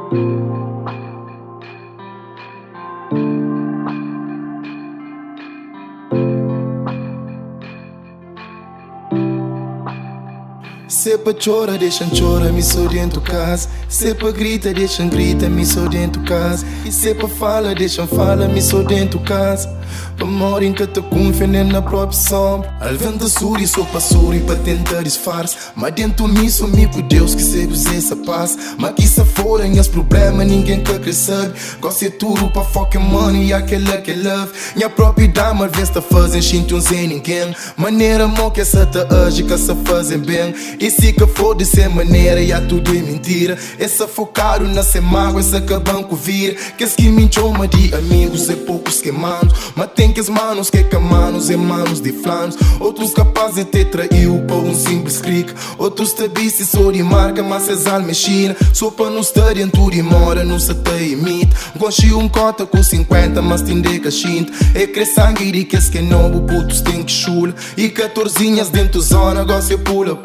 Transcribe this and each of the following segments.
Se pa chora, deixa-me chora, me sou dentro casa. Se pa grita, deixa-me grita, me sou dentro casa. E se pa fala, deixa-me fala, me sou dentro casa. Pa morrer que te confia na própria sombra. Al vento suri, sou pa suri, pa tentar disfarce. Mas dentro de mim sou amigo Deus que se usa essa paz. Mas que se forem os problemas, ninguém quer crescer. Gosto de tudo pa fucking money e aquela que love. Minha própria dama, às vezes tá fazendo xinto sem ninguém. Maneira mó que essa te age, que se fazem bem. E se que for de ser maneira, e tudo é mentira. Essa focado na ser mágoa, essa que banco vira. Que es que me chama de amigos, é poucos que manos. Mas tem que as manos que manos, é manos de flanos. Outros capazes de te traiu por um simples clique. Outros te viste só de marca, mas és alma china. Só para não estar dentro de mora, não se te imita. Gosto um cota com 50, mas tem de cachinta. É que sangue de que es que novo, putos tem que chula. E 14 dentro zona, gosto de pula.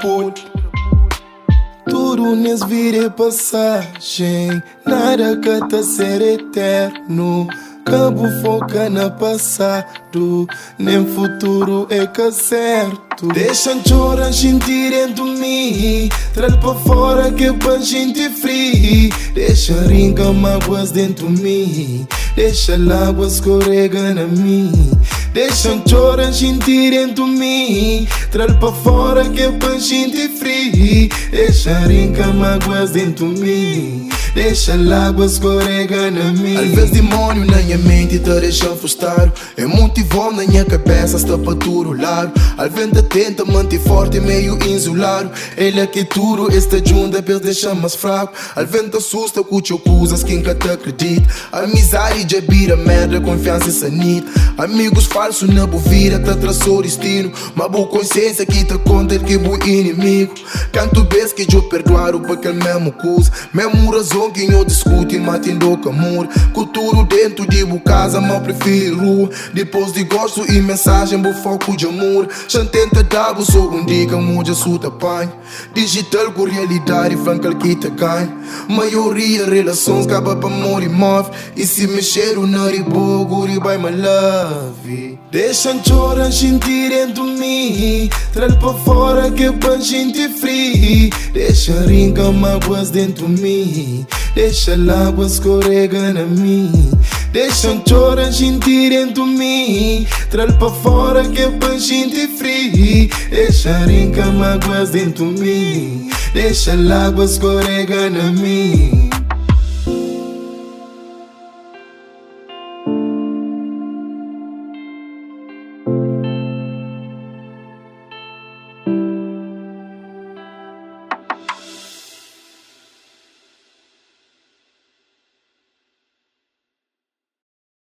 Tudo nes vira passagem, nada que tá ser eterno. Cabo foca na passado, nem futuro é que certo. Deixa chorar, sentir dentro de mim. Traz pra fora que é pra gente free. Deixa rincar mágoas dentro de mim. Deixa a água escorrega na mim. Deixa chorar, sentir dentro de mim. Traz pra fora que é pra gente free. Deixa rincar mágoas dentro de mim. Deixa a água escorrega na mim. Às vezes demônio na minha mente te deixa frustrado. É muito bom na minha cabeça, está para todo lado. Al vento tenta manter forte, meio insulado. Ele é que tudo está junto, depois deixa mais fraco. Al vento assusta com te acusas, quem que te acredita. Amizade já vira merda, confiança sanita. Amigos falsos na boa vida, te traçou destino. Mas boa consciência que te conta que é bom inimigo. Canto vez que eu perdoar para aquele mesmo coisa. Mesmo razão que eu discuto, mas tendo que amor. Cultura dentro de boa casa, mas prefiro rua. Depois de gosto e mensagem, bom foco de amor. Já tenta dar, sou um dica, muda sua tapanha. Digital com realidade, franca que te ganha. Maioria relações acaba para amor e move. E se mexer o nariz, guri by my love. Deixa chorar, sentir dentro de mim. Traz pra fora que é pra gente free. Deixa rincar mágoas dentro de mim. Deixa a água escorrega na mim. Deixa chorar, sentir dentro de mim. Traz pra fora que é pra gente free. Deixa rincar mágoas dentro de mim. Deixa a água escorrega na mim.